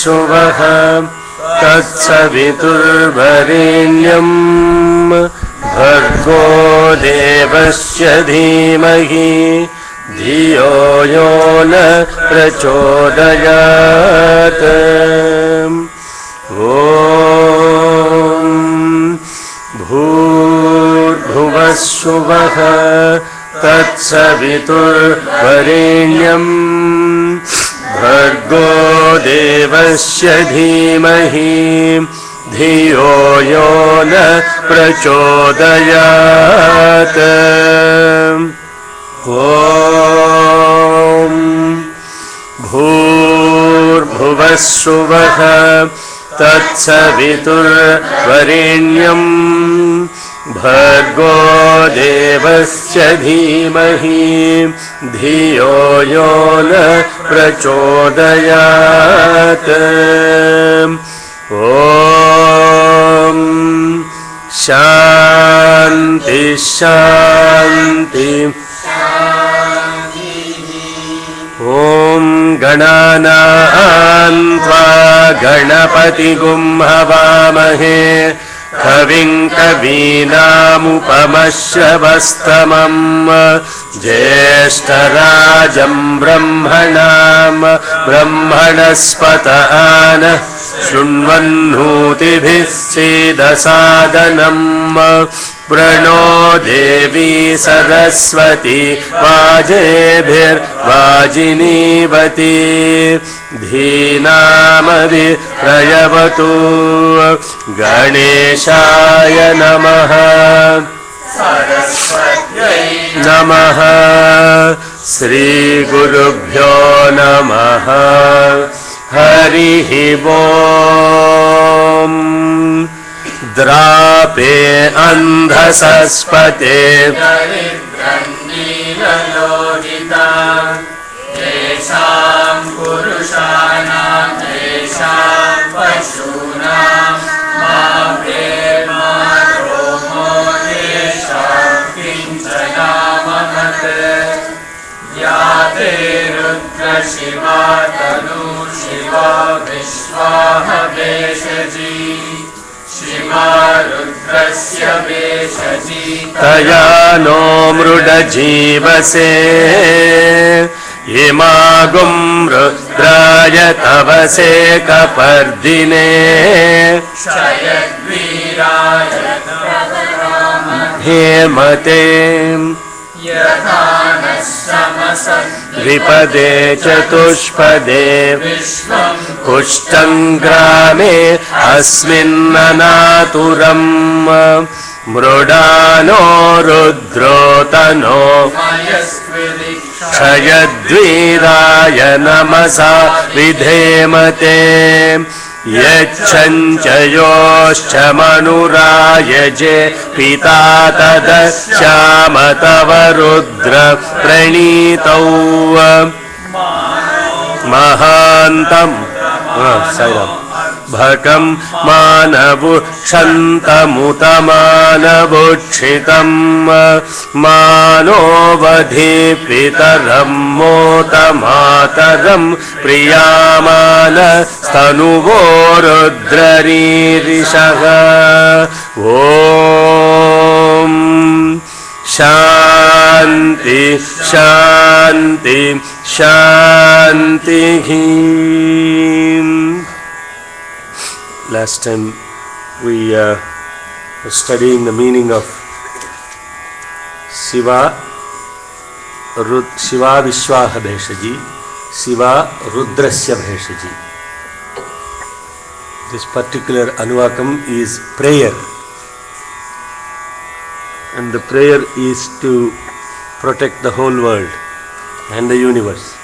भुवस्सुवः तत्सवितुर्वरेण्यम् भर्गो देवस्य धीमहि धियो यो न प्रचोदयात्। ॐ भूर्भुवस्सुवः तत्सवितुर्वरेण्यम् भर्गो देवस्य धीमहि धियो यो न प्रचोदयात्। ॐ भूर्भुवस्सुवः तत्सवितुर्वरेण्यम् भर्गो देवस्य धीमहि धियो यो न प्रचोदयात्। ॐ शान्ति शान्ति। ॐ गणानां त्वा गणपतिगुं हवामहे कविं कवीनामुपमश्रवस्तमम् ज्येष्ठराजं ब्रह्मणां ब्रह्मणस्पत नः शृण्वन्नोतिभिः सीदसादनम् प्रणो देवी सरस्वती वाजेभिर्वाजिनीवती धीनामवि प्रयवतु। गणेशाय नमः सरस्वत्यै नमः श्रीगुरुभ्यो नमः। हरिः ॐ द्रापे अन्धसस्पते तेषां पुरुषाणां तेषां पशूनां मा प्रेमारोमो तेषां किञ्चनाममत्। या ते रुद्रशिवा तनु शिवा विश्वाह भेषजी शिवा रुद्रस्य भेषजी तया नो मृडजीवसे इमागुं रुद्राय तवसे कपर्दिने क्षयद्वीराय हेमते यथा नः समसद् द्विपदे चतुष्पदे विश्वं कुष्ठं ग्रामे अस्मिन्ननातुरम् मृडानो रुद्रोतनो क्षयद्वीराय नमसा विधेमते यच्छञ्चयोश्च मनुरायजे पिता तदश्याम तव रुद्र प्रणीतौ महान्तम् भकं मानवुक्षन्तमुतमानवुक्षितं मानोवधि पितरं मोतमातरं प्रियामानस्तनुवो रुद्ररीरिषः। ॐ शान्ति शान्ति शान्तिः। Last time we were studying the meaning of Shiva Vishwaha Bheshaji, Shiva Rudrasya Bheshaji. This particular Anuvakam is prayer, and the prayer is to protect the whole world and the universe,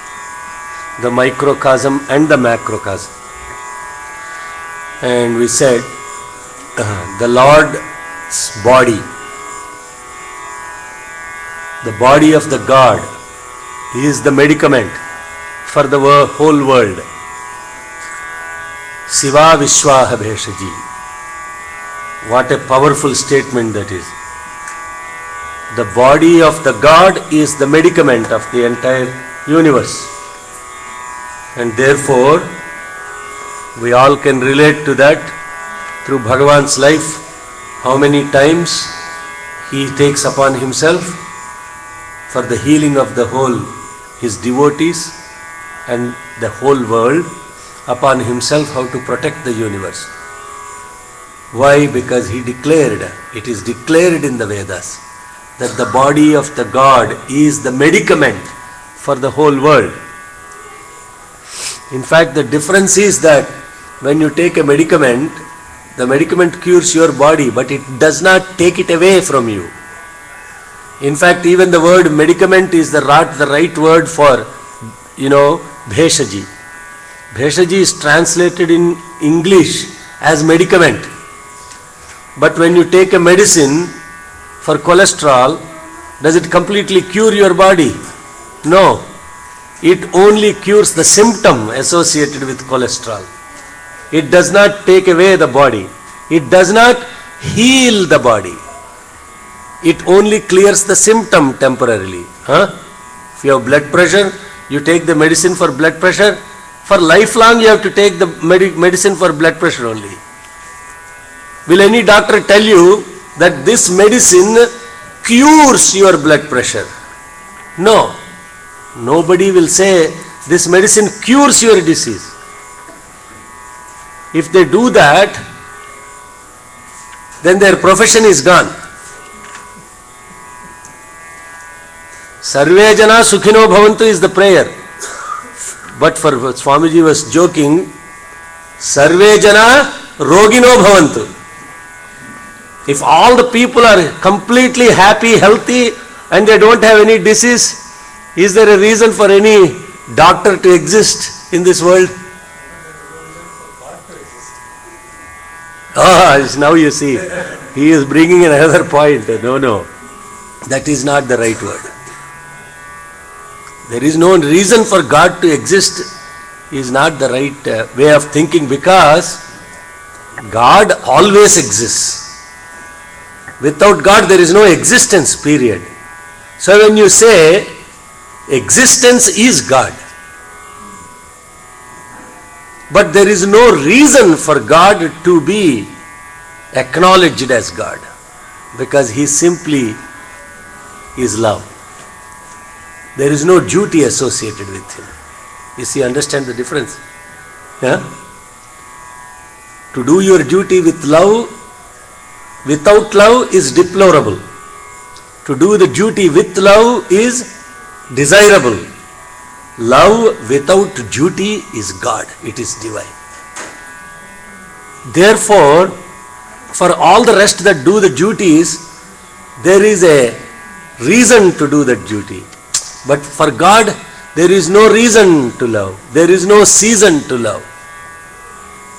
the microcosm and the macrocosm. And we said the Lord's body, the body of the God, is the medicament for the whole world. Shiva Vishwaha Bheshaji. What a powerful statement that is. The body of the God is the medicament of the entire universe. And therefore, We all can relate to that through Bhagavan's life. How many times he takes upon himself for the healing of the whole, his devotees and the whole world, upon himself how to protect the universe. Why? Because he declared, it is declared in the Vedas, that the body of the God is the medicament for the whole world. In fact, the difference is that when you take a medicament, the medicament cures your body, but it does not take it away from you. In fact, even the word medicament is the right word for, bheshaji. Bheshaji is translated in English as medicament. But when you take a medicine for cholesterol, does it completely cure your body? No. It only cures the symptom associated with cholesterol. It does not take away the body. It does not heal the body. It only clears the symptom temporarily. If you have blood pressure, you take the medicine for blood pressure. For lifelong, you have to take the medicine for blood pressure only. Will any doctor tell you that this medicine cures your blood pressure? No. Nobody will say this medicine cures your disease. If they do that, then their profession is gone. Sarve jana sukhino bhavantu is the prayer. But for Swamiji was joking, Sarve jana rogino bhavantu. If all the people are completely happy, healthy, and they don't have any disease, is there a reason for any doctor to exist in this world? Now you see, he is bringing another point. No, that is not the right word. There is no reason for God to exist is not the right way of thinking, because God always exists. Without God there is no existence, period. So when you say existence is God, but there is no reason for God to be acknowledged as God, because He simply is love. There is no duty associated with Him. You see, understand the difference? Yeah? To do your duty with love, without love is deplorable. To do the duty with love is desirable. Love without duty is God. It is divine. Therefore, for all the rest that do the duties, there is a reason to do that duty. But for God, there is no reason to love. There is no season to love.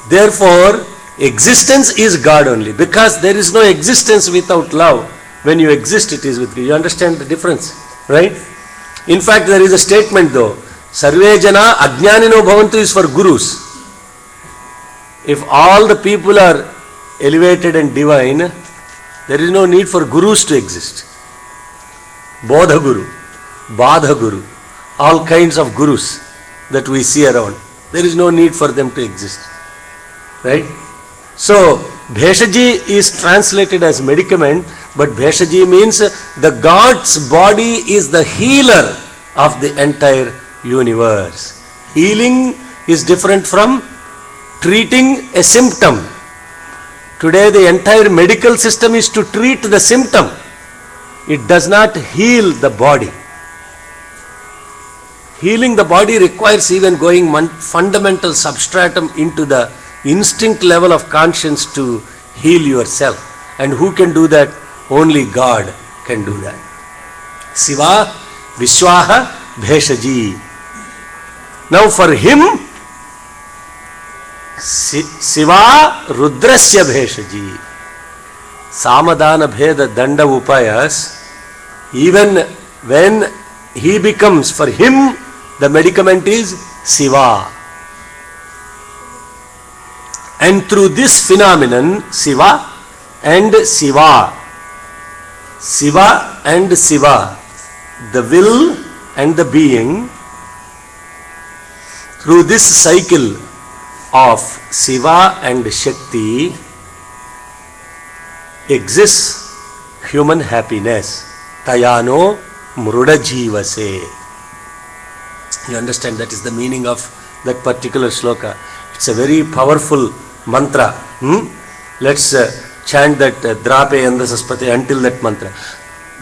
Therefore, existence is God only, because there is no existence without love. When you exist, it is with you. You understand the difference, right? In fact, there is a statement though, Sarve jana ajnanino bhavantu is for gurus. If all the people are elevated and divine, there is no need for gurus to exist. Bodha Guru, Badha Guru, all kinds of gurus that we see around. There is no need for them to exist. Right? So, Bheshaji is translated as medicament, but Bheshaji means the God's body is the healer of the entire universe. Healing is different from treating a symptom. Today the entire medical system is to treat the symptom. It does not heal the body. Healing the body requires even going fundamental substratum into the instinct level of conscience to heal yourself. And who can do that? Only God can do that. Siva Vishwaha Bheshaji. Now for him, Siva Rudrasya Bheshaji. Samadana Bheda Danda Upayas, even when he becomes, for him, the medicament is Siva. And through this phenomenon, Siva and Siva, Siva and Siva, the will and the being, through this cycle, of Shiva and Shakti exists human happiness. Tayano mruda jivase. You understand, that is the meaning of that particular sloka. It's a very powerful mantra. Let's chant that Drape Andhasaspate until that mantra.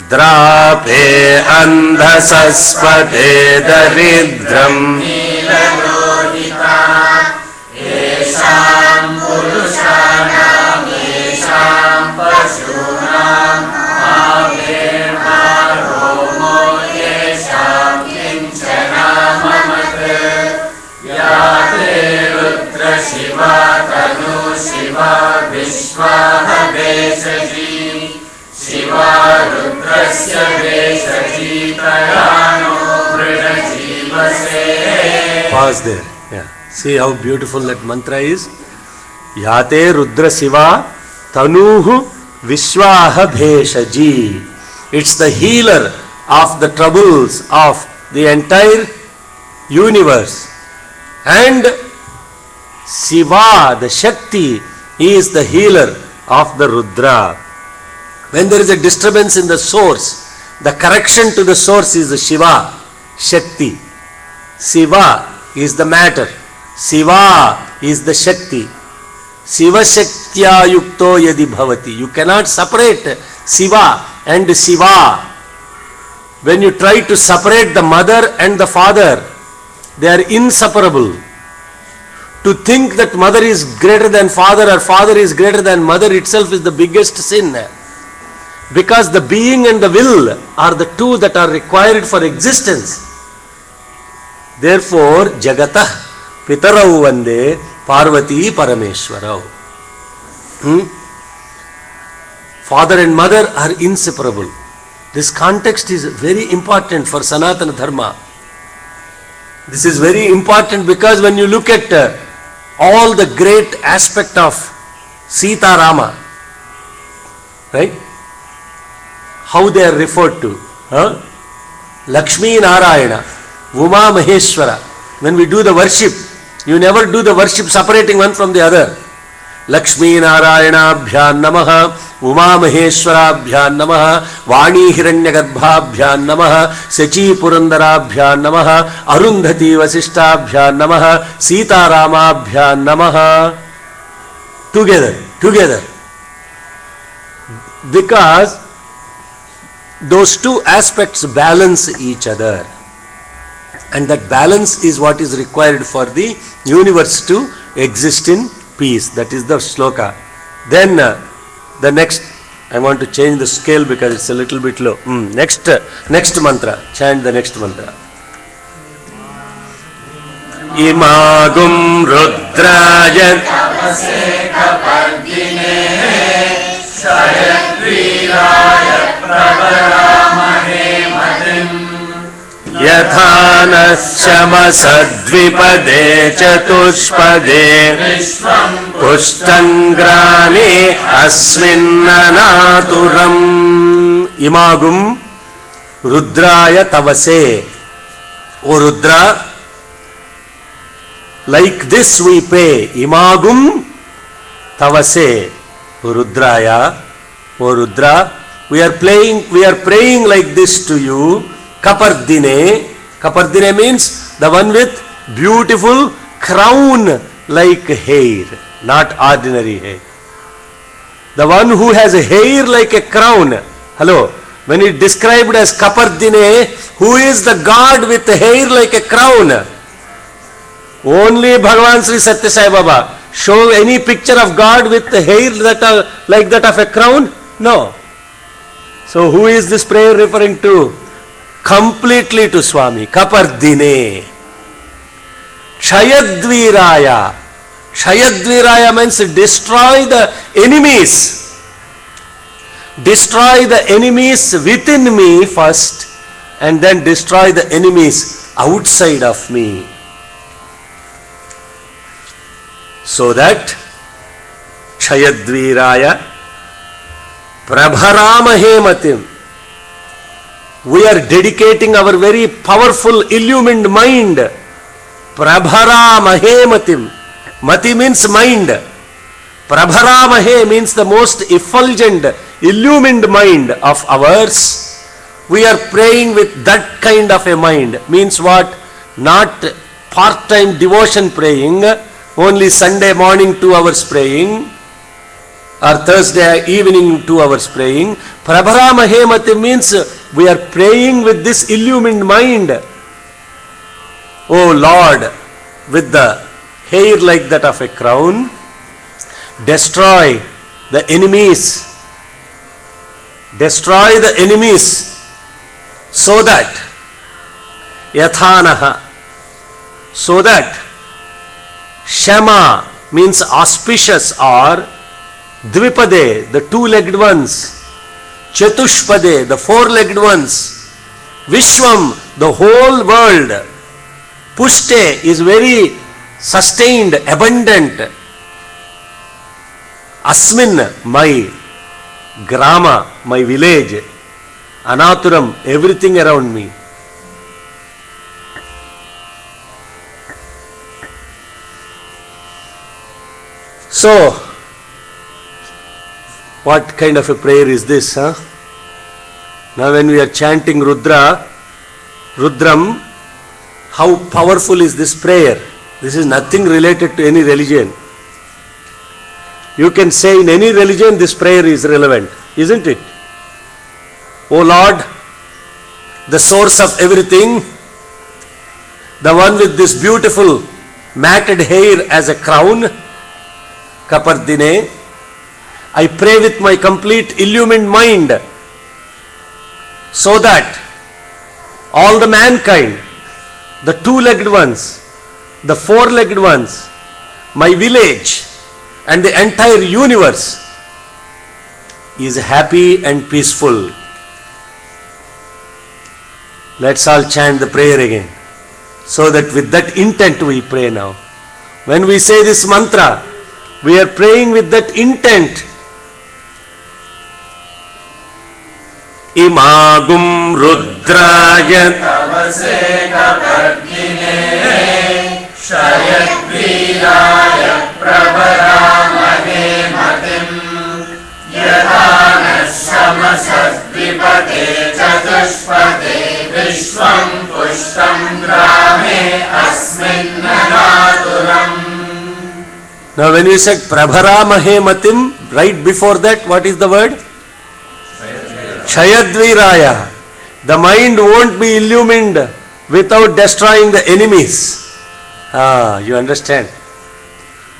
Drape Andhasaspate Daridram Niladodita Esham Purushanam Esham Pashunam Avir Maromo Esham Kinchana Mamate Yate Rudra Shiva Tanu Shiva Vishwaha Vesaji Shiva Rudrasya Vesaji Tayano Vrida. Pause there. Yeah. See how beautiful that mantra is. Yate Rudra Shiva Tanuhu Vishwaha Bheshaji. It's the healer of the troubles of the entire universe. And Shiva, the Shakti, is the healer of the Rudra. When there is a disturbance in the source, the correction to the source is the Shiva, Shakti. Shiva is the matter. Shiva is the Shakti. Shiva Shaktya Yukto Yadi Bhavati. You cannot separate Shiva and Shiva. When you try to separate the mother and the father, they are inseparable. To think that mother is greater than father or father is greater than mother itself is the biggest sin. Because the being and the will are the two that are required for existence. Therefore, Jagatah Pitarau Vande Parvati Parameshwarau. Father and mother are inseparable. This context is very important for Sanatana Dharma. This is very important because when you look at all the great aspect of Sita Rama, right? How they are referred to. Lakshmi Narayana, Uma Maheshwara. When we do the worship, you never do the worship separating one from the other. Lakshmi Narayana Bhyan Namaha, Uma Maheshwara Bhyan Namaha, Vani Hiranyagarbha Bhyan Namaha, Sachi Purandara Bhyan Namaha, Arundhati Vasishta Bhyan Namaha, Sita Rama Bhyan Namaha. Together. Because those two aspects balance each other. And that balance is what is required for the universe to exist in peace. That is the sloka. Then the next, I want to change the scale because it's a little bit low. Next mantra. Chant the next mantra. Imagum Rudraya Tapase Kapardine Shayadviraya Prabharamahe Madim Yathanasyamasad-dvipade chatushpade Vishwam Pushtangrane asminnanaturam. Imagum Rudraya Tavase. O Rudra, like this we pay. Imagum Tavase. O Rudraya, O Rudra, we are praying like this to you. Kapardine. Kapardine means the one with beautiful crown like hair, not ordinary hair. The one who has a hair like a crown. Hello. When it described as Kapardine, who is the God with hair like a crown? Only Bhagavan Sri Satya Sai Baba. Show any picture of God with hair that are like that of a crown? No. So who is this prayer referring to? Completely to Swami. Kapardine. Kshayadviraya. Kshayadviraya means destroy the enemies. Destroy the enemies within me first, and then destroy the enemies outside of me. So that Kshayadviraya Prabharamahe Matim. We are dedicating our very powerful illumined mind. Prabharamahe Matim. Mati means mind. Prabharamahe means the most effulgent, illumined mind of ours. We are praying with that kind of a mind. Means what? Not part-time devotion praying, only Sunday morning 2 hours praying, or Thursday evening 2 hours praying. Prabharamahe Mati means we are praying with this illumined mind. Oh Lord, with the hair like that of a crown, destroy the enemies. Destroy the enemies so that yathanaha, so that Shama means auspicious, or Dvipade, the 2-legged ones, Chatushpade, the 4-legged ones, Vishwam, the whole world, Pushte is very sustained, abundant, Asmin, my grama, my village, Anaturam, everything around me. So, what kind of a prayer is this? Huh? Now when we are chanting Rudram, how powerful is this prayer? This is nothing related to any religion. You can say in any religion this prayer is relevant, isn't it? O Lord, the source of everything, the one with this beautiful matted hair as a crown, Kapardine, I pray with my complete illumined mind so that all the mankind, the 2-legged ones, the 4-legged ones, my village and the entire universe is happy and peaceful. Let's all chant the prayer again. So that with that intent we pray now. When we say this mantra, we are praying with that intent. Imagum Rudraya Tavaseka Pargine Shayadviraya Prabharamahe Matim Yadana Samasadvipate Chatushpate Vishwam Pushtam Grame Asmin Nanaturam. Now when you said Prabharamahe Matim, right before that, what is the word? Kshayadviraya. The mind won't be illumined without destroying the enemies. You understand?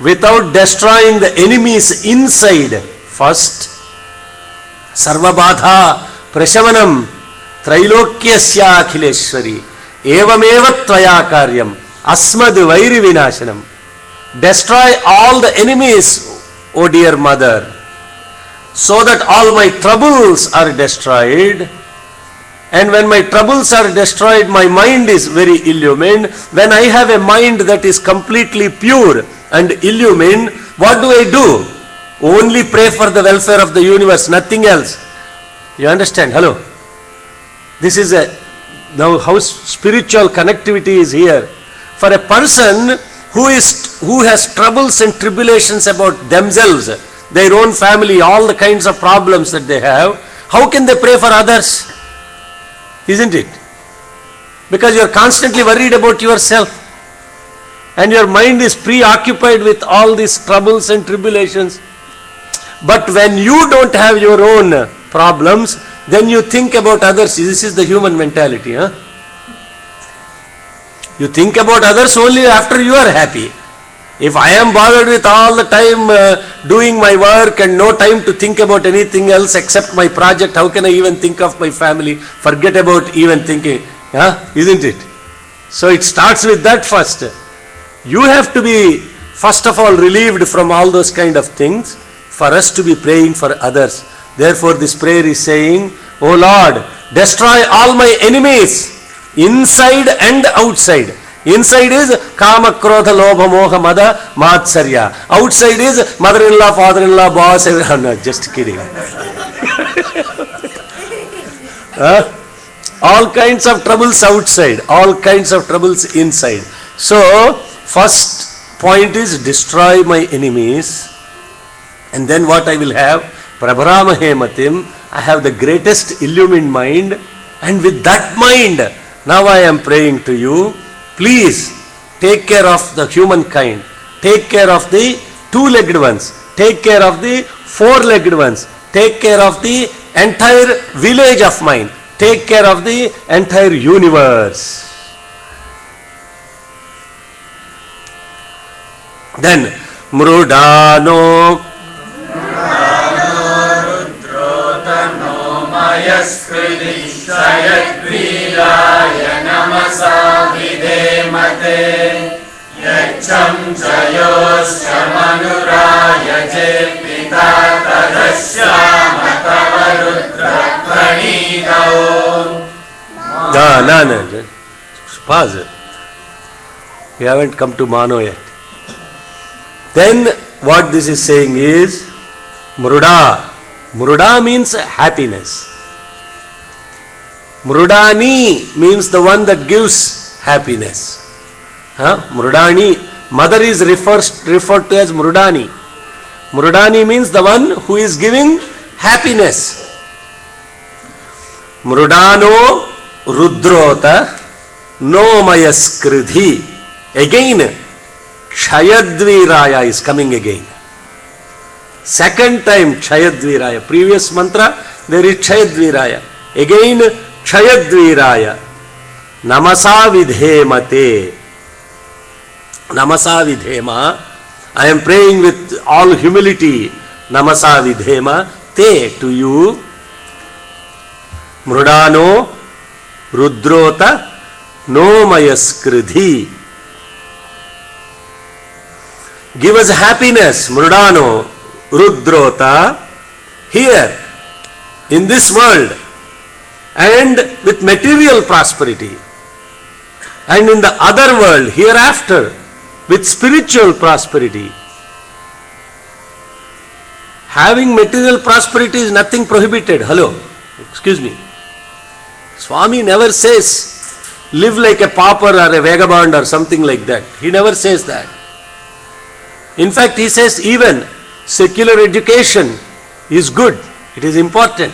Without destroying the enemies inside. First, Sarvabadha Prashamanam Trailokyasya Akhileshwari Evameva Tvaya Karyam Asmad Vairi Vinashanam. Destroy all the enemies, O dear mother, so that all my troubles are destroyed. And when my troubles are destroyed, my mind is very illumined. When I have a mind that is completely pure and illumined, what do? Only pray for the welfare of the universe, nothing else. You understand? Hello? This is now how spiritual connectivity is here. For a person who has troubles and tribulations about themselves, their own family, all the kinds of problems that they have, how can they pray for others? Isn't it? Because you are constantly worried about yourself and your mind is preoccupied with all these troubles and tribulations. But when you don't have your own problems, then you think about others. This is the human mentality. Huh? You think about others only after you are happy. If I am bothered with all the time doing my work and no time to think about anything else except my project, how can I even think of my family? Forget about even thinking. Isn't it? So it starts with that first. You have to be first of all relieved from all those kind of things for us to be praying for others. Therefore this prayer is saying, O Lord, destroy all my enemies inside and outside. Inside is Kama, Krodha, Lobha, Moha, Mada, Matsarya. Outside is mother-in-law, father-in-law, boss. I'm not just kidding. All kinds of troubles outside, all kinds of troubles inside. So, first point is destroy my enemies, and then what I will have? Prabharamahe matim. I have the greatest illumined mind, and with that mind, now I am praying to you, please take care of the humankind, take care of the two-legged ones, take care of the four-legged ones, take care of the entire village of mine, take care of the entire universe. Then, Mrudano Yaskriti namasa videmate yacham jayoscha manuraya jepita tadasya matavarudra pranidao. No. Pause. We haven't come to Mano yet. Then what this is saying is Mruda. Mruda means happiness. Mrudani means the one that gives happiness. Mrudani. Mother is referred to as Mrudani. Mrudani means the one who is giving happiness. Mrudano Rudrota No Mayaskridhi. Again, Kshayadviraya is coming again. Second time Kshayadviraya. Previous mantra, there is Kshayadviraya. Again, Kshayadviraya. Namasa vidhemate. Namasa vidhema. I am praying with all humility. Namasa vidhema. Te to you. Mrudano Rudrota No Mayaskridhi. Give us happiness, Mrudano Rudrota, here, in this world, and with material prosperity, and in the other world, hereafter, with spiritual prosperity. Having material prosperity is nothing prohibited. Hello, excuse me. Swami never says, live like a pauper or a vagabond or something like that. He never says that. In fact, he says even secular education is good. It is important.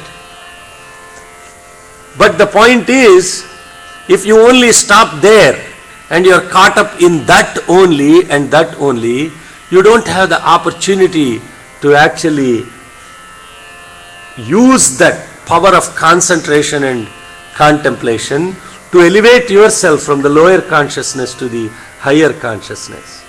But the point is, if you only stop there and you are caught up in that only and that only, you don't have the opportunity to actually use that power of concentration and contemplation to elevate yourself from the lower consciousness to the higher consciousness.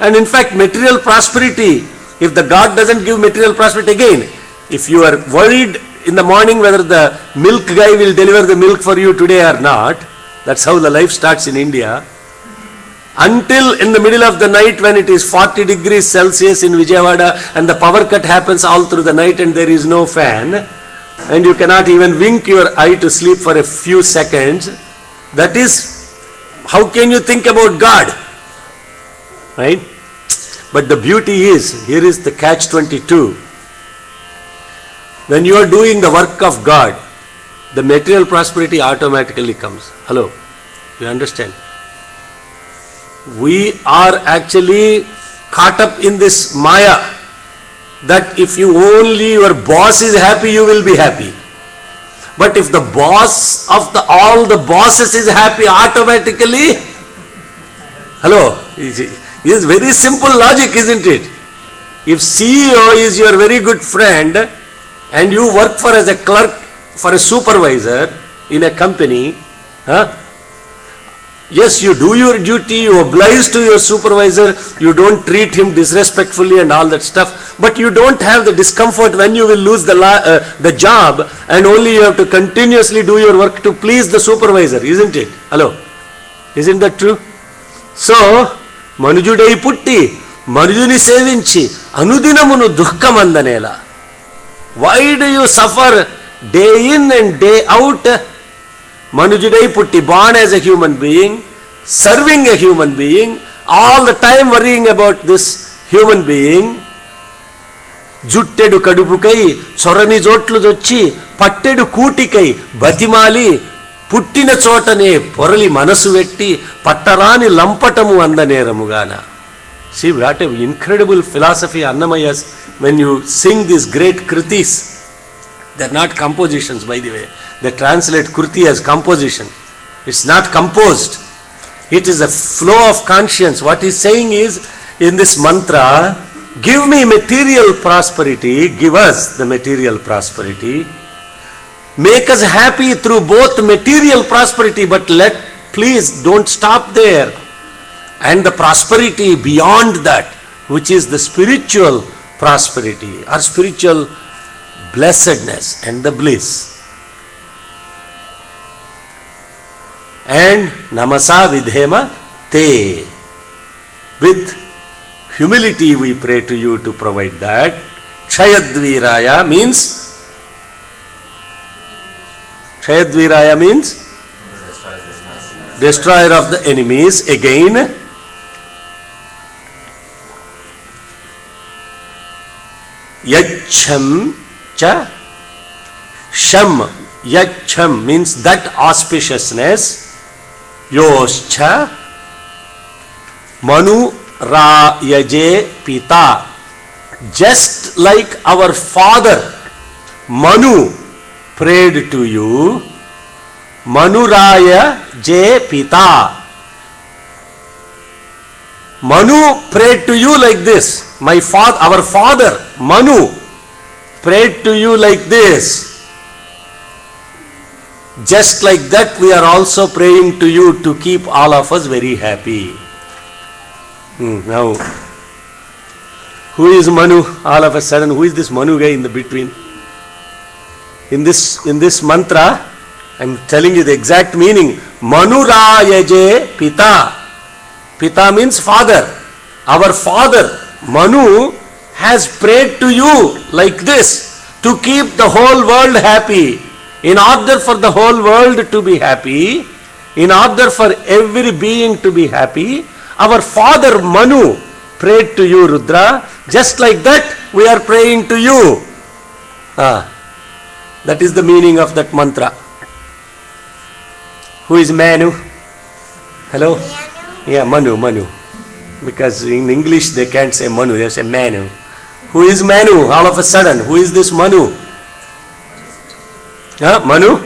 And in fact, material prosperity, if the God doesn't give material prosperity again, if you are worried in the morning whether the milk guy will deliver the milk for you today or not, that's how the life starts in India, until in the middle of the night when it is 40 degrees Celsius in Vijayawada and the power cut happens all through the night and there is no fan, and you cannot even wink your eye to sleep for a few seconds, that is, how can you think about God? Right? But the beauty is, here is the catch-22. When you are doing the work of God, the material prosperity automatically comes. Hello, you understand? We are actually caught up in this maya that if you only your boss is happy, you will be happy. But if the boss of all the bosses is happy, automatically, hello, it is very simple logic, isn't it? If CEO is your very good friend and you work for as a clerk, for a supervisor in a company, yes, you do your duty, you oblige to your supervisor, you don't treat him disrespectfully and all that stuff, but you don't have the discomfort when you will lose the job and only you have to continuously do your work to please the supervisor, isn't it? Hello, isn't that true? So, Manujudai putti, Manujuni sevinchi, Anudinamunu dukkhamandanela. Why do you suffer day in and day out? Manujudai putti, born as a human being, serving a human being, all the time worrying about this human being. Juttedu kadupukai, chorani jotlu dochi, pattedu kutikai, batimali, పుట్టిన చోటనే పొరలి మనసు వెట్టి పట్టరాని లంపటము అందనేరముగాన. See what an incredible philosophy Annamaya's, when you sing these great kritis. They are not compositions, by the way. They translate Kruti as composition. It's not composed. It is a flow of conscience. What he's saying is, in this mantra, give me material prosperity, give us the material prosperity. Make us happy through both material prosperity, but please don't stop there. And the prosperity beyond that, which is the spiritual prosperity, or spiritual blessedness and the bliss. And namasa vidhema te. With humility we pray to you to provide that. Kshayadviraya means destroyer of the enemies. Again, yacham cha sham. Yacham means that auspiciousness. Yoscha manu rayaje pita. Just like our father Manu prayed to you, Manuraya je pita. Manu prayed to you like this. Our father Manu prayed to you like this. Just like that, we are also praying to you to keep all of us very happy. Now, who is Manu? All of a sudden, who is this Manu guy in the between? In this mantra, I am telling you the exact meaning. Manurayaje pita. Pita means father. Our father Manu has prayed to you like this to keep the whole world happy. In order for the whole world to be happy, in order for every being to be happy, our father Manu prayed to you, Rudra. Just like that, we are praying to you. That is the meaning of that mantra. Who is Manu? Hello? Yeah, Manu. Because in English they can't say Manu, they say Manu. Who is Manu? All of a sudden, who is this Manu? Manu?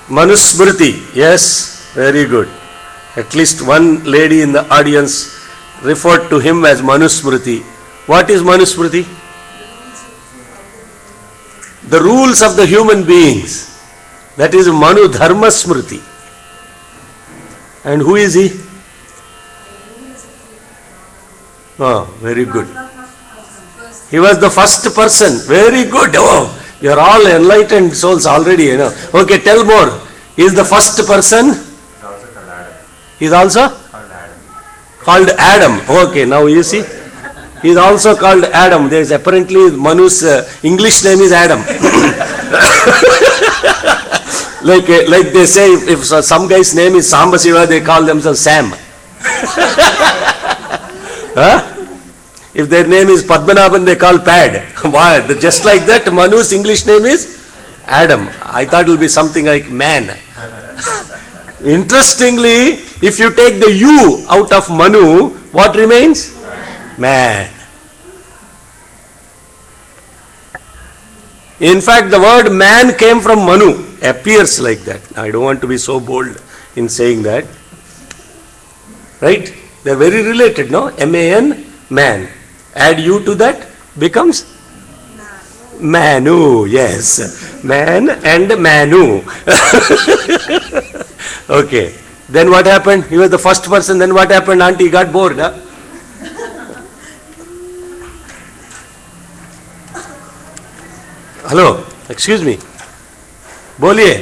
Manusmriti. Yes, very good. At least one lady in the audience referred to him as Manusmriti. What is Manusmriti? The rules of the human beings. That is Manu Dharma Smriti. And who is he? Oh, very good. He was the first person. Very good. Oh, you are all enlightened souls already, you know. Okay, tell more. He is the first person. He is also called Adam. Okay, now you see. He is also called Adam. There is apparently Manu's English name is Adam. like they say, if some guy's name is Sambasiva, they call themselves Sam. If their name is Padmanabhan, they call Pad. Why? Just like that, Manu's English name is Adam. I thought it will be something like man. Interestingly, if you take the U out of Manu, what remains? Man. In fact, the word man came from Manu. Appears like that. I don't want to be so bold in saying that. Right? They are very related, no? M-A-N, man. Add U to that, becomes Manu. Yes. Man and Manu. Okay. Then what happened? He was the first person. Then what happened? Auntie got bored. Huh? Hello, excuse me, बोलिए।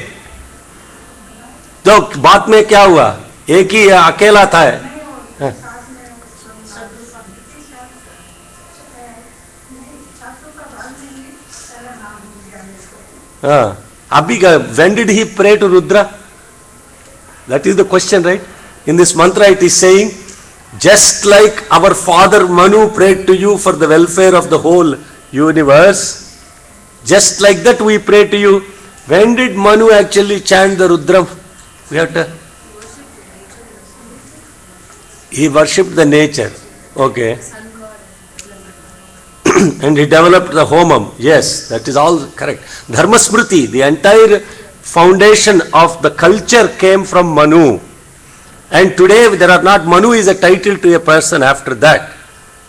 तो बात में क्या हुआ? एक ही अकेला था। अभी का, when did he pray to Rudra? That is the question, right? In this mantra it is saying, just like our father Manu prayed to you for the welfare of the whole universe, just like that we pray to you. When did Manu actually chant the Rudram? We have to. He worshipped the nature. Okay. And he developed the homam. Yes, that is all correct. Dharma Smriti, the entire foundation of the culture came from Manu. And today there are not, Manu is a title to a person after that.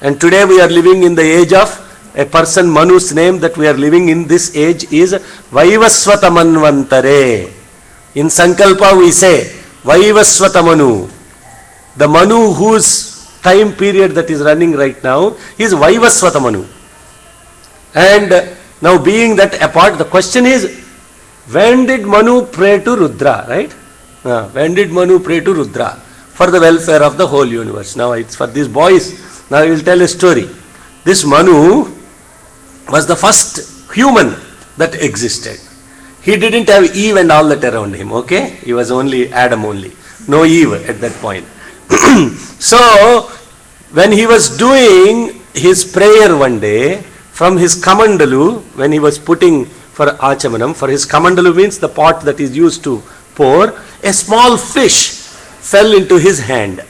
And today we are living in the age of a person, Manu's name that we are living in this age is Vaivasvata Manvantare. In Sankalpa we say Vaivasvata Manu. The Manu whose time period that is running right now is Vaivasvata Manu. And now being that apart, the question is, when did Manu pray to Rudra, right? When did Manu pray to Rudra? For the welfare of the whole universe. Now it's for these boys. Now I will tell a story. This Manu was the first human that existed. He didn't have Eve and all that around him, okay? He was only Adam only. No Eve at that point. So, when he was doing his prayer one day, from his kamandalu, when he was putting for achamanam, for his kamandalu means the pot that is used to pour, a small fish fell into his hand.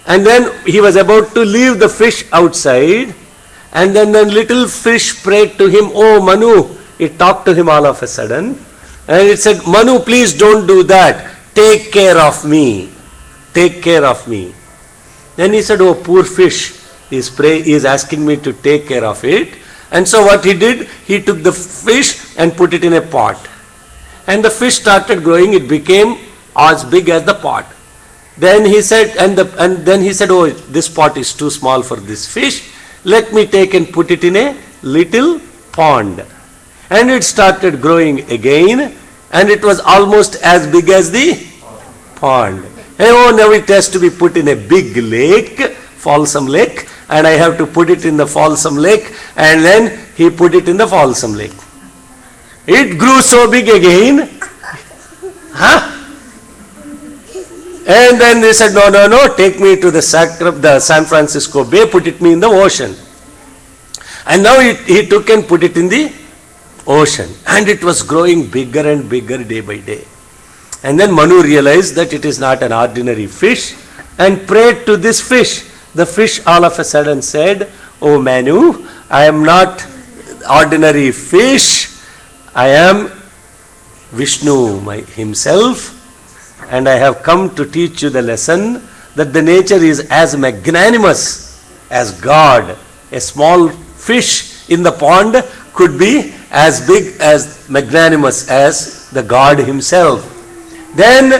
And then he was about to leave the fish outside, and then the little fish prayed to him, "Oh Manu," it talked to him all of a sudden, and it said, "Manu, please don't do that. Take care of me. Take care of me." Then he said, "Oh, poor fish, he is asking me to take care of it." And so what he did, he took the fish and put it in a pot. And the fish started growing, it became as big as the pot. Then he said, and then he said, "Oh, this pot is too small for this fish. Let me take and put it in a little pond." And it started growing again, and it was almost as big as the pond. And oh, now it has to be put in a big lake, Folsom Lake, and I have to put it in the Folsom Lake, and then he put it in the Folsom Lake. It grew so big again. And then they said, no, take me to the San Francisco Bay, put me in the ocean. And now he took and put it in the ocean. And it was growing bigger and bigger day by day. And then Manu realized that it is not an ordinary fish and prayed to this fish. The fish all of a sudden said, "Oh Manu, I am not ordinary fish. I am Vishnu himself, and I have come to teach you the lesson that the nature is as magnanimous as God. A small fish in the pond could be as big as magnanimous as the God himself." Then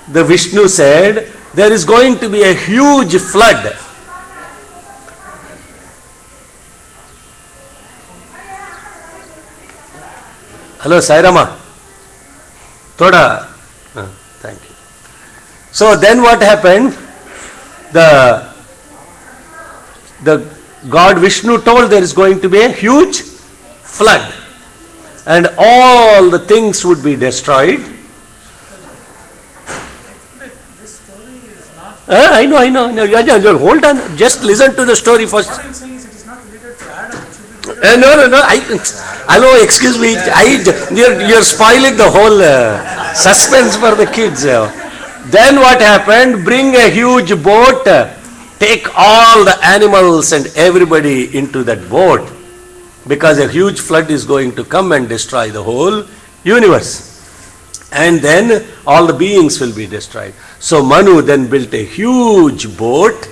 the Vishnu said, "There is going to be a huge flood." Hello, Sairama. Thoda. Thank you. So then what happened? The God Vishnu told there is going to be a huge flood. And all the things would be destroyed. This story is not. I know. Hold on. Just listen to the story first. What I'm saying is it is not related to Adam. It should be No. Hello, excuse me. You're spoiling the whole suspense for the kids. Then what happened? Bring a huge boat, take all the animals and everybody into that boat, because a huge flood is going to come and destroy the whole universe. And then all the beings will be destroyed. So Manu then built a huge boat,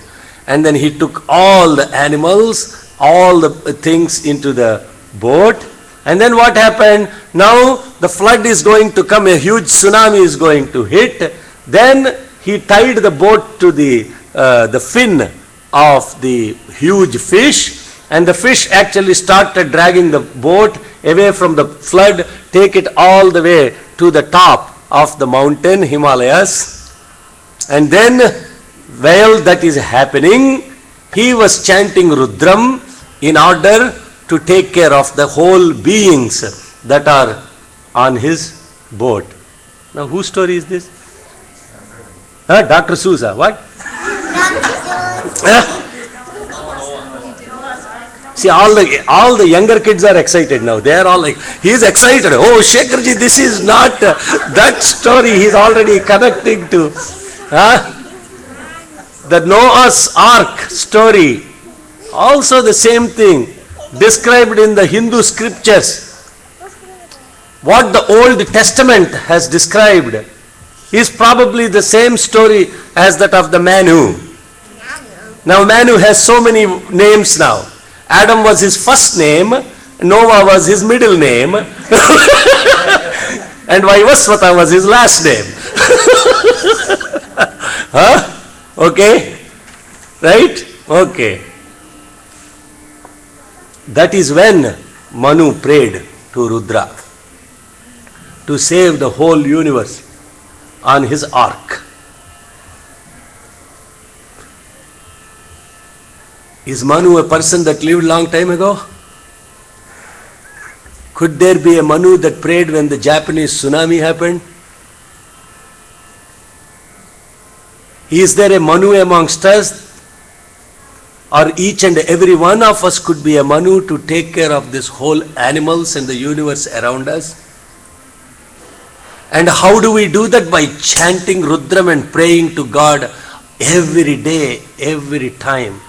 and then he took all the animals, all the things into the boat. And then what happened? Now the flood is going to come, a huge tsunami is going to hit. Then he tied the boat to the fin of the huge fish, and the fish actually started dragging the boat away from the flood, take it all the way to the top of the mountain Himalayas. And then while that is happening, he was chanting Rudram in order to take care of the whole beings that are on his boat. Now whose story is this? Dr. Sousa, what? See, all the younger kids are excited now. They are all like, he is excited. Oh, Shekharji, this is not that story. He is already connecting to. The Noah's Ark story, also the same thing, described in the Hindu scriptures. What the Old Testament has described is probably the same story as that of the Manu. Now Manu has so many names now. Adam was his first name, Noah was his middle name, and Vaivasvata was his last name. Huh? Okay? Right? Okay. That is when Manu prayed to Rudra to save the whole universe on his ark. Is Manu a person that lived long time ago? Could there be a Manu that prayed when the Japanese tsunami happened? Is there a Manu amongst us? Or each and every one of us could be a Manu to take care of this whole animals and the universe around us? And how do we do that? By chanting Rudram and praying to God every day, every time.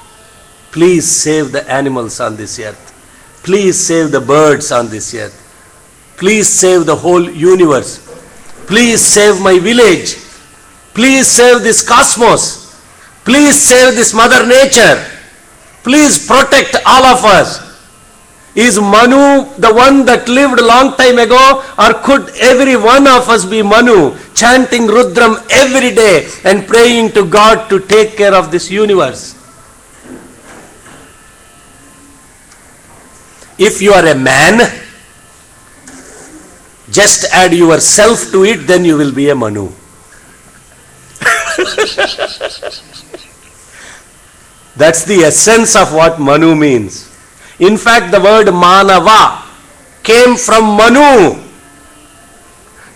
Please save the animals on this earth. Please save the birds on this earth. Please save the whole universe. Please save my village. Please save this cosmos. Please save this Mother Nature. Please protect all of us. Is Manu the one that lived a long time ago, or could every one of us be Manu, chanting Rudram every day and praying to God to take care of this universe? If you are a man, just add yourself to it, then you will be a Manu. That's the essence of what Manu means. In fact, the word Manava came from Manu.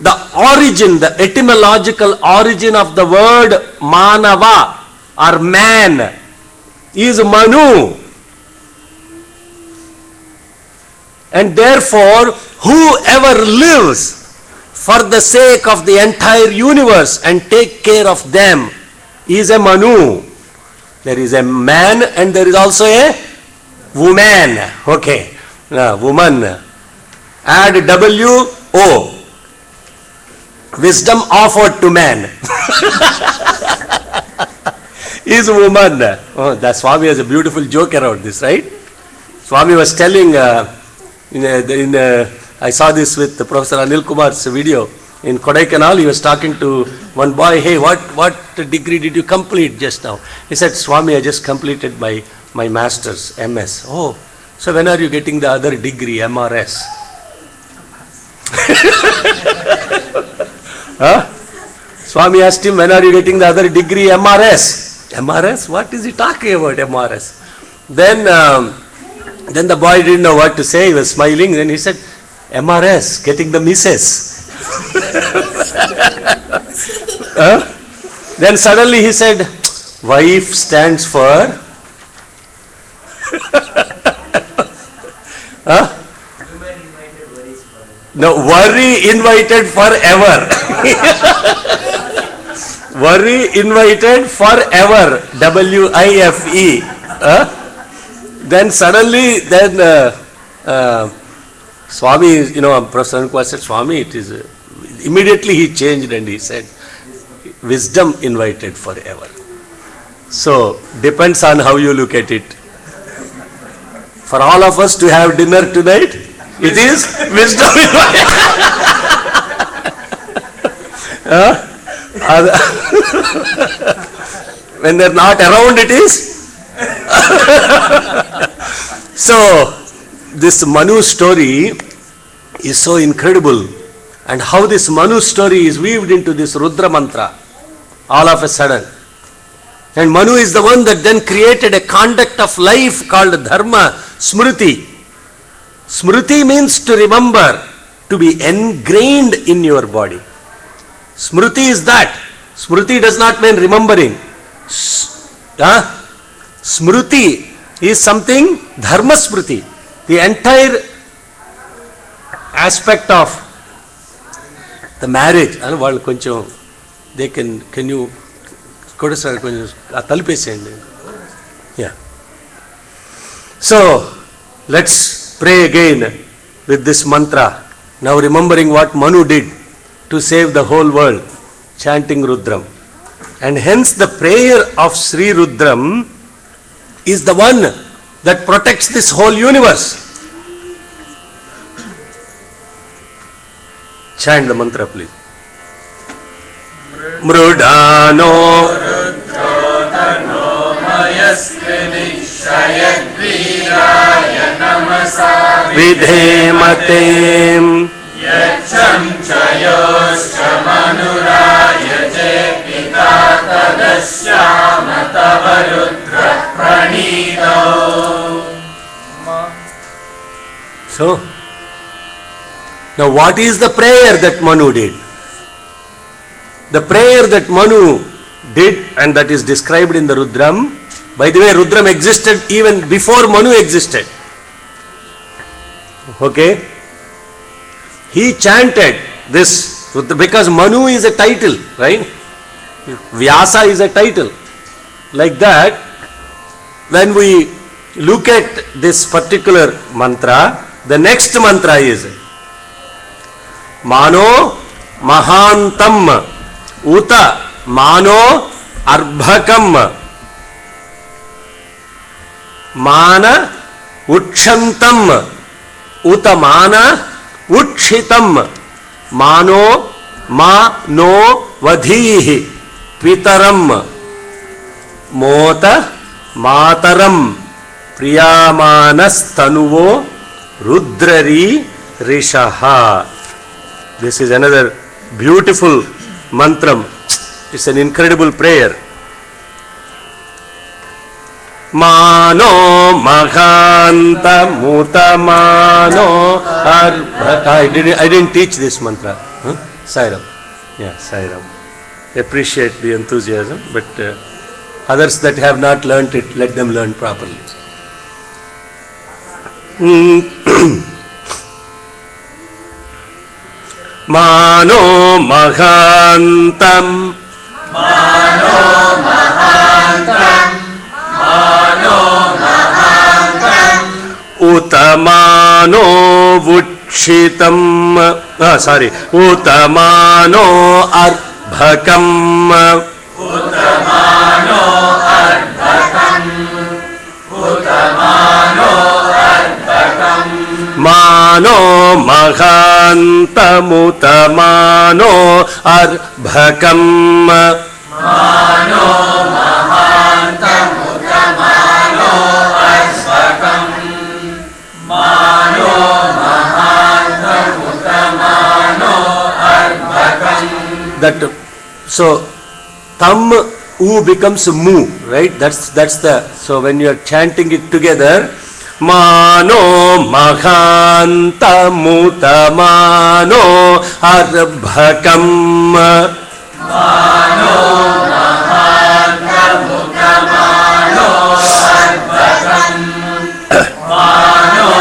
The origin, the etymological origin of the word Manava or man is Manu. And therefore, whoever lives for the sake of the entire universe and take care of them is a Manu. There is a man and there is also a woman. Okay. Woman. Add W-O. Wisdom offered to man. Is woman. Oh, the Swami has a beautiful joke around this, right? Swami was telling, I saw this with Professor Anil Kumar's video. In Kodaikanal, he was talking to one boy, hey, what degree did you complete just now? He said, Swami, I just completed my master's, MS. Oh, so when are you getting the other degree, MRS? Huh? Swami asked him, when are you getting the other degree, MRS? MRS? What is he talking about, MRS? Then the boy didn't know what to say. He was smiling. Then he said, MRS, getting the missus. Then suddenly he said, wife stands for no, worry invited forever. Worry invited forever. WIFE. Then suddenly, Swami, Professor Anil Kumar said, Swami, it is, immediately he changed and he said, wisdom invited forever. So, depends on how you look at it. For all of us to have dinner tonight, it is wisdom invited. When they're not around, it is. So, this Manu story is so incredible, and how this Manu story is weaved into this Rudra mantra all of a sudden. And Manu is the one that then created a conduct of life called Dharma, Smriti. Smriti means to remember, to be ingrained in your body. Smriti is that. Smriti does not mean remembering. Smriti is something, Dharma Smriti. The entire aspect of the marriage, they can you కొడసారి కొంచెం ఆ తలుపేసేయండి. Yeah. So let's pray again with this mantra. Now remembering what Manu did to save the whole world, chanting Rudram. And hence the prayer of Sri Rudram is the one that protects this whole universe. Chant the mantra, please. Mrudano Rudrodano Mayaskrinikshayagriyaya namasa vidhemate Yacham chayoscha manuraya jepita tadasyama tava rudra pranito. So, now what is the prayer that Manu did? The prayer that Manu did and that is described in the Rudram, by the way, Rudram existed even before Manu existed. Okay? He chanted this because Manu is a title, right? Vyasa is a title. Like that, when we look at this particular mantra, the next mantra is Mano Mahantam Uta Mano Arbhakam Mana Utshantam Uta Mana Utshitam Mano Ma No Vadhihi Pitaram Mota Mataram Priyamanastanuvo Rudrari Rishaha. This is another beautiful mantram. It's an incredible prayer. Mano Mahanta Mutamano Arbhaka. I didn't teach this mantra. Huh? Sairam. Yeah, Sairam. Appreciate the enthusiasm, but others that have not learnt it, let them learn properly. Mano Mahantam Mano Mahantam Mano Mahantam Utamano Vutshitam Utamano Arbhakam Utamano Arbhakam Utamano Arbhakam Mano Mahantamutamano Arbhakam Mano Mahantamutamano Arbhakam Mano Mahantamutamano Arbhakam. That so tam u becomes mu, right? That's the, so when you are chanting it together, Mano Mahantamutamano Arbhakam Mano Mahantamutamano Arbhakam Mano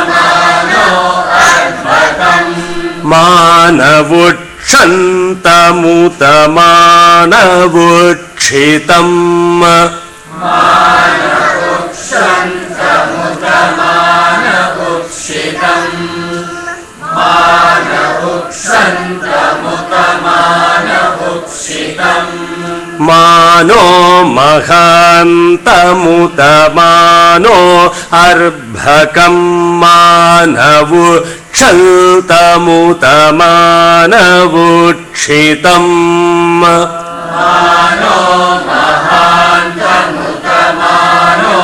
Mahantamutamano Arbhakam Manavutshantamutamanavutshitam Manavukshantamutamanavukshitam Manavukshantamutamanavukshitam Mano Mahantamutamano Arbhakam Manavukshantamutamanavutshitam Mano Mahantamutamano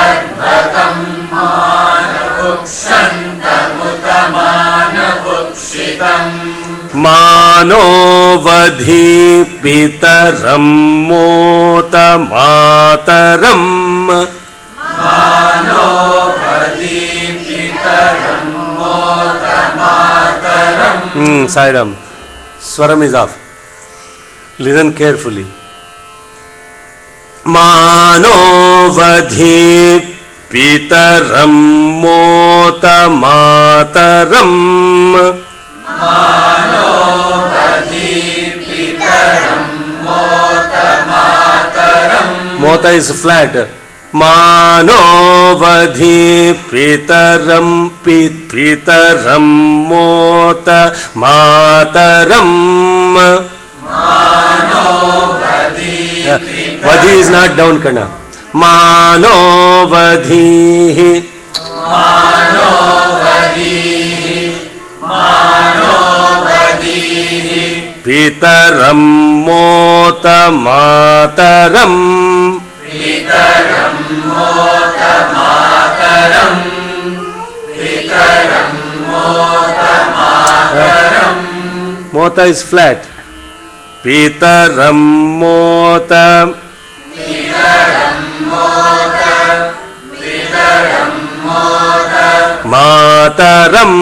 Arbhakam Manavukshantamutamanavukshitam Mano Vadhipitaram Motamataram Mano Vadhipitaram Motamataram. Sairam. Swaram is off. Listen carefully. Mano Vadhipitaram Motamataram Mano Vadhipitaram Mota is flat. Manovadhi pitaram pitaram mota mataram. Vadhi is not down kana. Manovadhi. Pitaram mota mataram. Mota is flat. Pitaram mota. Mataram.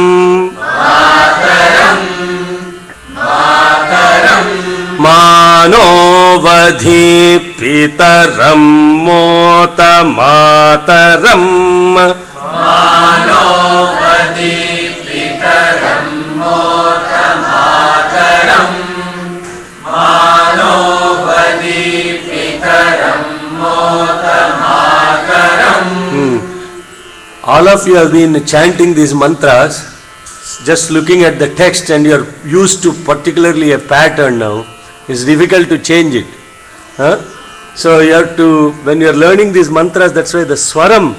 Manovadhi pitaram mota mataram. All of you have been chanting these mantras, just looking at the text, and you are used to particularly a pattern now. It's difficult to change it. So you have to, when you are learning these mantras, that's why the swaram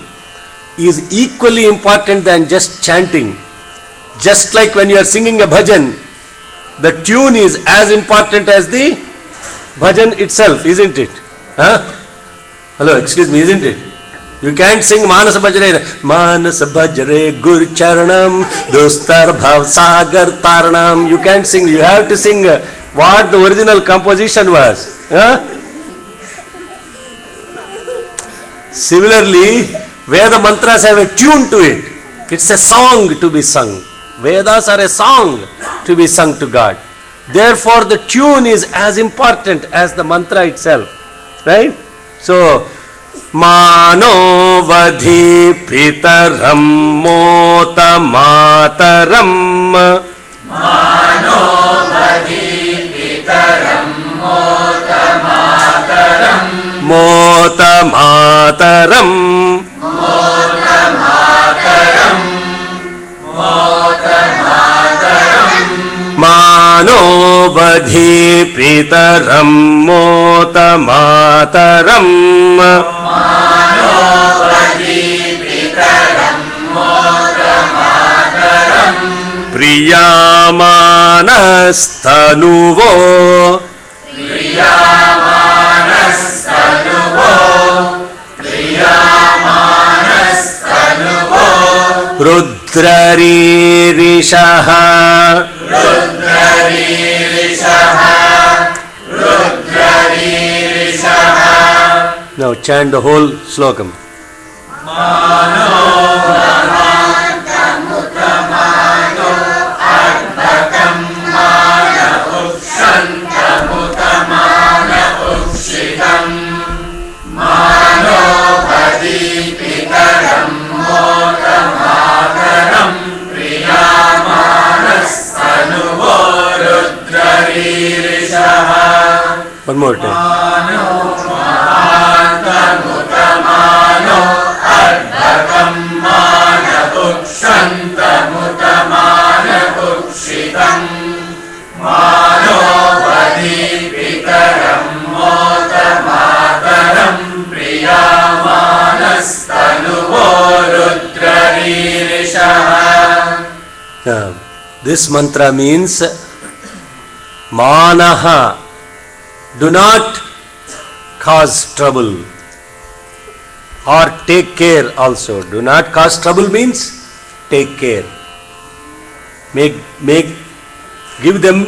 is equally important than just chanting. Just like when you are singing a bhajan, the tune is as important as the bhajan itself, isn't it? Hello, excuse me, isn't it? You can't sing Manas Bhajare, Manas Bhajare Gur Charanam, Dostar Bhav Sagar Taranam. You can't sing, you have to sing what the original composition was. Similarly, Veda mantras have a tune to it. It's a song to be sung. Vedas are a song to be sung to God. Therefore, the tune is as important as the mantra itself. Right? So, Manovadhi pitaram mota mataram. Manovadhi pitaram mota mataram. Mota mataram. Mota mataram. Mota mataram. Manovadhi pitaram mota mataram. Manovadhi pitaram mota mataram. Priyamanastanuvo. Priyamanastanuvo. Priyamanastanuvo. Rudraririshaha. Rudraririshaha. Rudraririshaha. Now chant the whole slokam. One more time. This mantra means Manaha. Do not cause trouble or take care also. Do not cause trouble means take care. Give them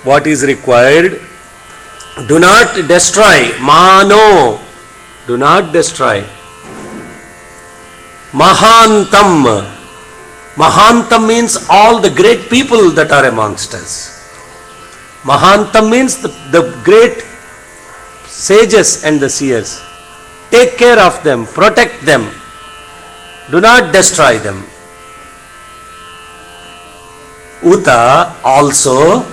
what is required. Do not destroy. Mano. Do not destroy. Mahantam. Mahantam means all the great people that are amongst us. Mahantam means the great sages and the seers. Take care of them, protect them. Do not destroy them. Uta also,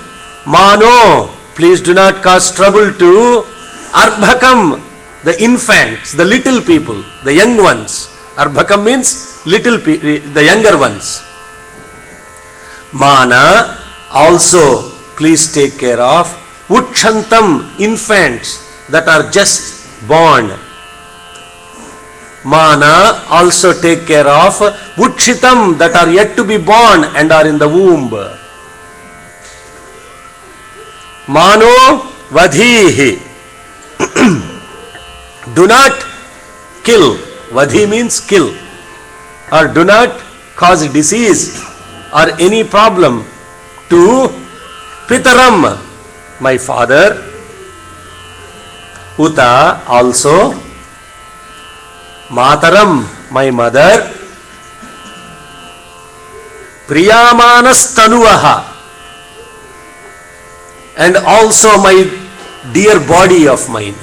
Mano, please do not cause trouble to Arbhakam, the infants, the little people, the young ones. Arbhakam means the younger ones. Mana, also please take care of Utshantam, infants that are just born. Mana, also take care of Utshitam, that are yet to be born and are in the womb. Mano vadhihi. Do not kill. Vadhi means kill. Or do not cause disease or any problem to Pitaram, my father. Uta, also Mataram, my mother. Priyamanas tanuvaha, and also my dear body of mine.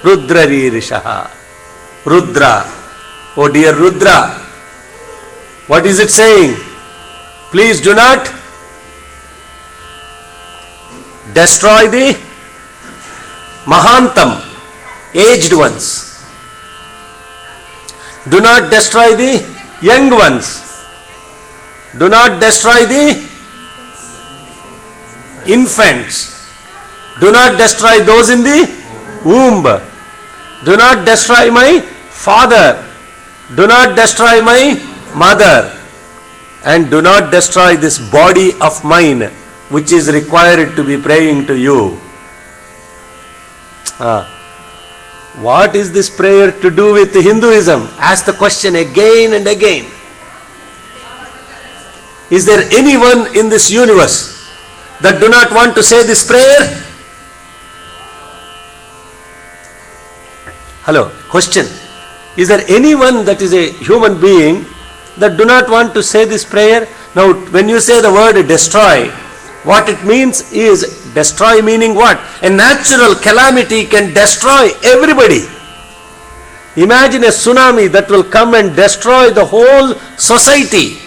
Rudraririshaha. Rudra. Oh dear Rudra. What is it saying? Please do not destroy the Mahantam, aged ones. Do not destroy the young ones. Do not destroy the infants. Do not destroy those in the womb. Do not destroy my father. Do not destroy my mother. And do not destroy this body of mine, which is required to be praying to you. What is this prayer to do with Hinduism? Ask the question again and again. Is there anyone in this universe that do not want to say this prayer? Hello, question. Is there anyone that is a human being that do not want to say this prayer? Now, when you say the word destroy, what it means is, destroy meaning what? A natural calamity can destroy everybody. Imagine a tsunami that will come and destroy the whole society.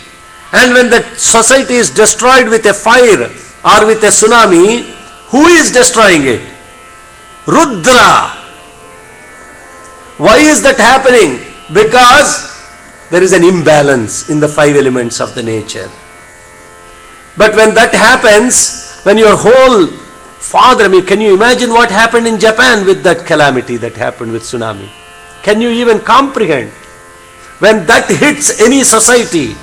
And when the society is destroyed with a fire or with a tsunami, who is destroying it? Rudra. Why is that happening? Because there is an imbalance in the five elements of the nature. But when that happens, when your whole father, can you imagine what happened in Japan with that calamity that happened with tsunami? Can you even comprehend? When that hits any society,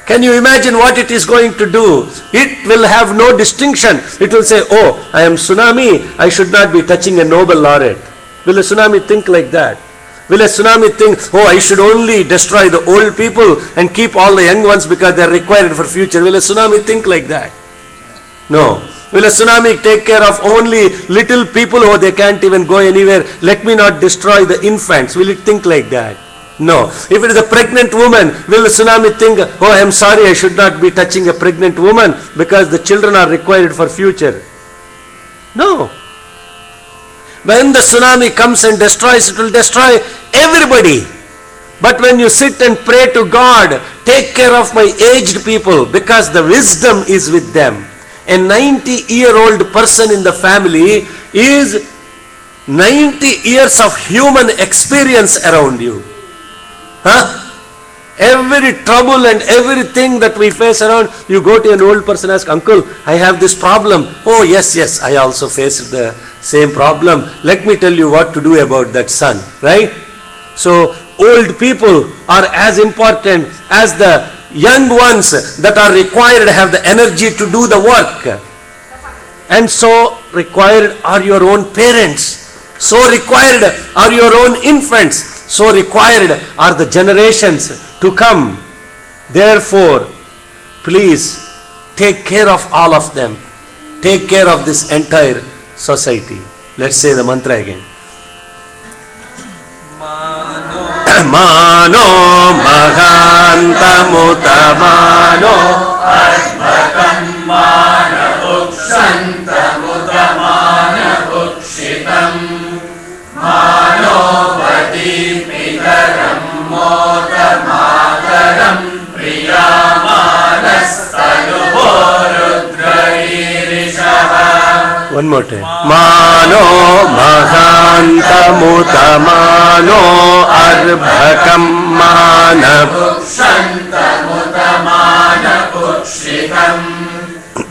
can you imagine what it is going to do? It will have no distinction. It will say, oh, I am tsunami, I should not be touching a Nobel laureate. Will a tsunami think like that? Will a tsunami think, oh, I should only destroy the old people and keep all the young ones because they are required for future? Will a tsunami think like that? No. Will a tsunami take care of only little people? Oh, they can't even go anywhere. Let me not destroy the infants. Will it think like that? No. If it is a pregnant woman, will the tsunami think, oh, I am sorry, I should not be touching a pregnant woman because the children are required for future? No. When the tsunami comes and destroys, it will destroy everybody. But when you sit and pray to God, take care of my aged people because the wisdom is with them. A 90-year-old person in the family is 90 years of human experience around you. Every trouble and everything that we face around, you go to an old person, ask, uncle, I have this problem. Oh, yes, I also faced the same problem. Let me tell you what to do about that, son. Right? So, old people are as important as the young ones that are required to have the energy to do the work. And so required are your own parents. So required are your own infants. So required are the generations to come. Therefore, please take care of all of them. Take care of this entire society. Let's say the mantra again. Mano Mahantamutamano Adbhatam Mana Ukshantamutamana Ukshitam Mano Vati Pitaram Motamataram Priyamanastanuho Rudrairishaha. One more time. Mano mahantamuttamano arbhakam mana Shantamuttamanapukshitam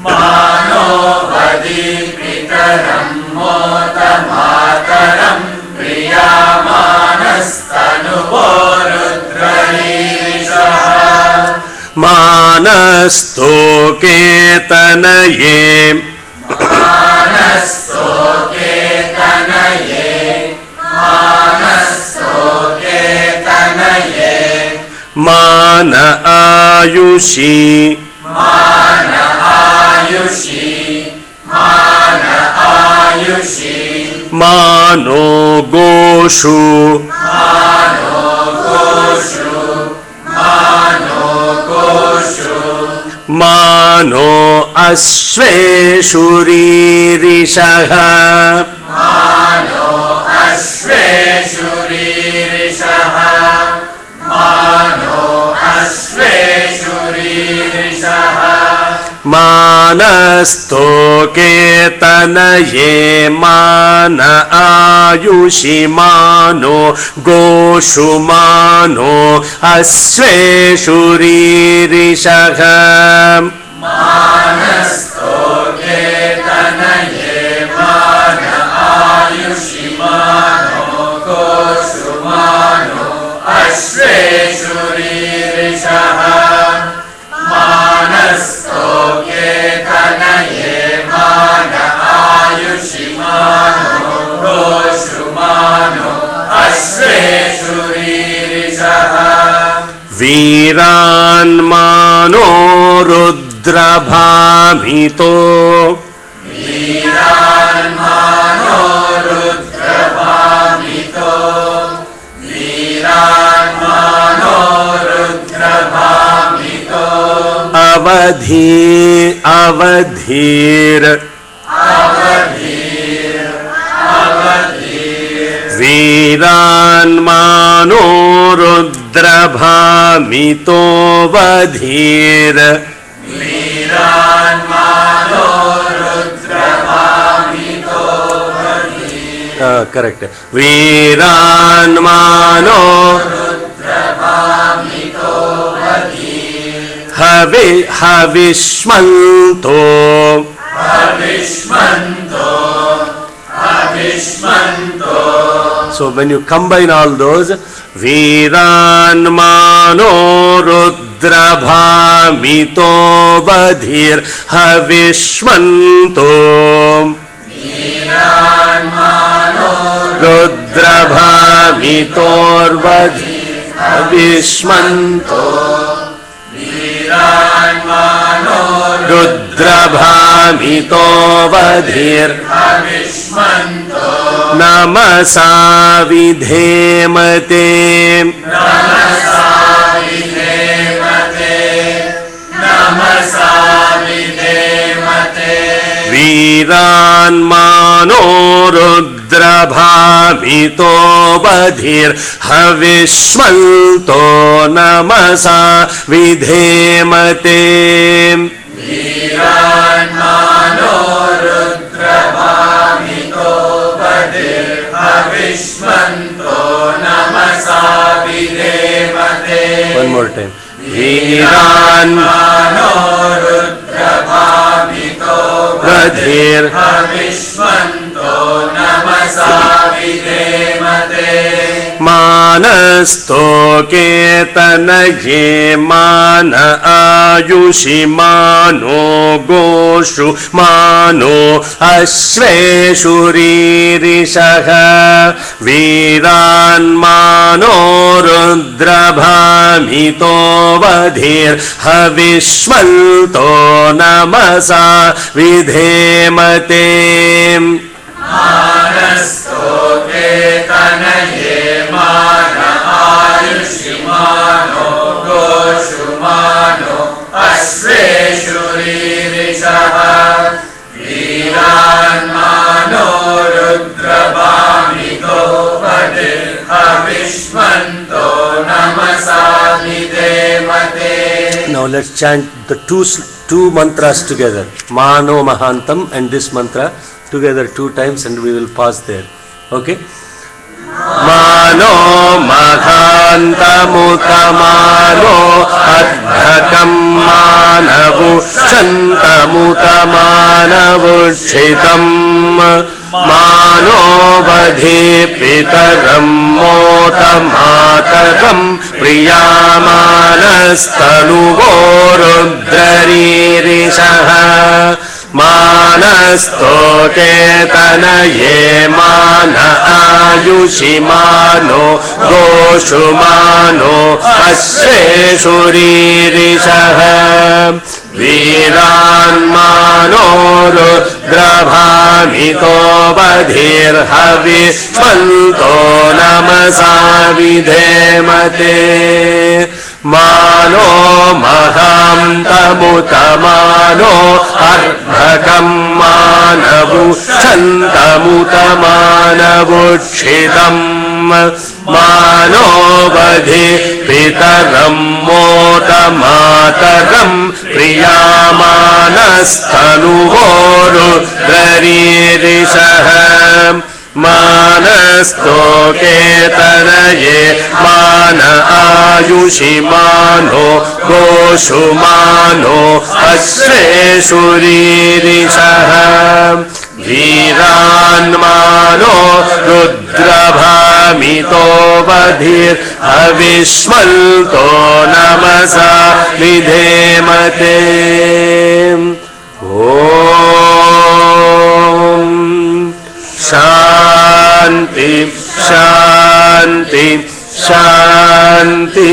Mano vadipitaram mottamataram Priyamanastanuvorudranishaha Manastoketanaye Mana ayushi Mano goshu Mano ashveshuririshah Manastoketanaye mana ayushi mano goshu mano ashveshuririshah Manastoketanaye mana ayushi mano goshu mano ashveshuririshah Manastoketanaye mana ayushi mano goshu mano ashveshuririshah Viran mano rudrabhamito Avadhir Viran mano rudrabhamito vadhir correct. Viran mano Havishmanto So when you combine all those, Viran mano rudrabhamito vadhir havishmanto rudrabhamito vadhir havishmanto rudrabhamito vadhir namasa vidhemate Viran mano rudrabhamito vadhir havishmanto namasa vidhemate Viran mano rudrabhamito vadhir havishmanto namasa vidhemate One more time. Viran mano rudrabhamito vadhir havishmanto namasa vidhemate Manastoketanaye mana ayushi mano goshu mano ashveshuririshah Viran mano rudrabhamito vadhir havishmanto namasa vidhemate Manastoketanaye mana ayushi mano goshu mano ashveshuririshah Viran mano rudrabhamito vadhir havishmanto namasa vidhemate Now let's chant the two mantras together. Mano Mahantam and this mantra together 2 times and we will pause there. Okay? Mano Maghantamutamano Adhakam Manavu Shantamutamaanavuchitam Mano Vadhi Pitaram Motamataram Priyamanastanuvorudraririshaha Manasto Ketanaye Mana Ayushimano Goshumano Ashresuririshaha Viranmano Rudrabhamito Badhirhavi Smanto Namasa Vidhemate Mano Mahamtamutamano Ardhakam Manavu Chantamutamaanavuchitam Mano Vadhi Pitaram Motamataram Priyamanastanuvorudraririshaha Manasto Ketanaye Mana Ayushimano Goshumano Ashresuririshaha Viranmano Rudrabhamito Badhir Avishmalto Namasa Vidhemate Om Shanti, Shanti, Shanti.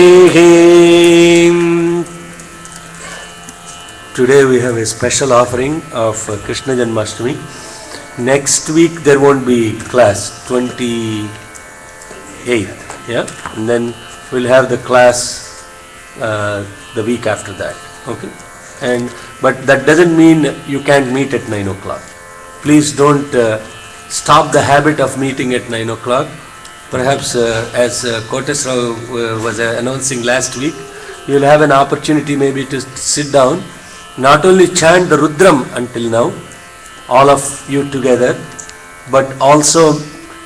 Today we have a special offering of Krishna Janmashtami. Next week there won't be class, 28th, yeah? And then we'll have the class the week after that, okay? But that doesn't mean you can't meet at 9 o'clock. Please don't stop the habit of meeting at 9 o'clock. Perhaps as Kotesrao was announcing last week, you will have an opportunity maybe to sit down, not only chant the Rudram until now, all of you together, but also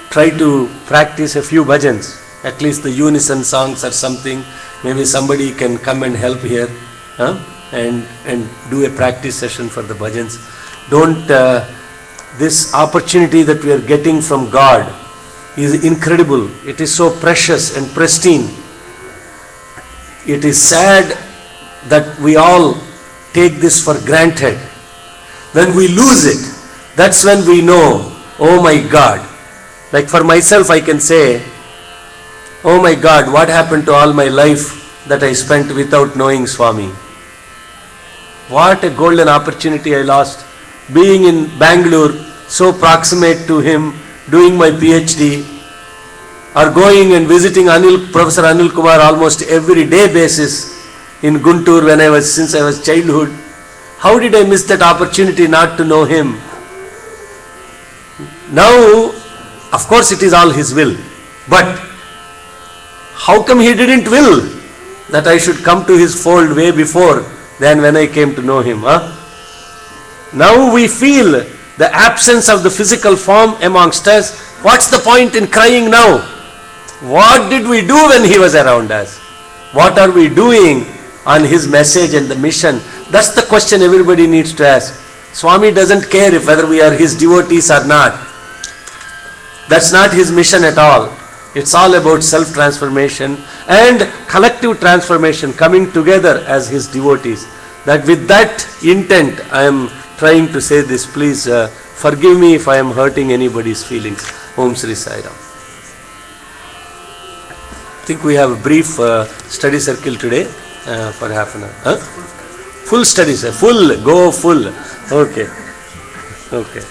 try to practice a few bhajans, at least the unison songs or something. Maybe somebody can come and help here and do a practice session for the bhajans. Don't this opportunity that we are getting from God is incredible. It is so precious and pristine. It is sad that we all take this for granted. When we lose it, that's when we know, oh my God. Like for myself, I can say, oh my God, what happened to all my life that I spent without knowing Swami? What a golden opportunity I lost. Being in Bangalore, so proximate to him, doing my PhD, or going and visiting Professor Anil Kumar almost every day basis in Guntur since I was childhood. How did I miss that opportunity not to know him? Now, of course it is all his will, but how come he didn't will that I should come to his fold way before than when I came to know him? Now we feel the absence of the physical form amongst us. What's the point in crying now? What did we do when he was around us? What are we doing on his message and the mission? That's the question everybody needs to ask. Swami doesn't care if whether we are his devotees or not. That's not his mission at all. It's all about self-transformation and collective transformation, coming together as his devotees. That with that intent I am trying to say this. Please forgive me if I am hurting anybody's feelings. Om Sri Sai Ram. I think we have a brief study circle today for half an hour. Full study, sir. Full. Go full. Okay. Okay.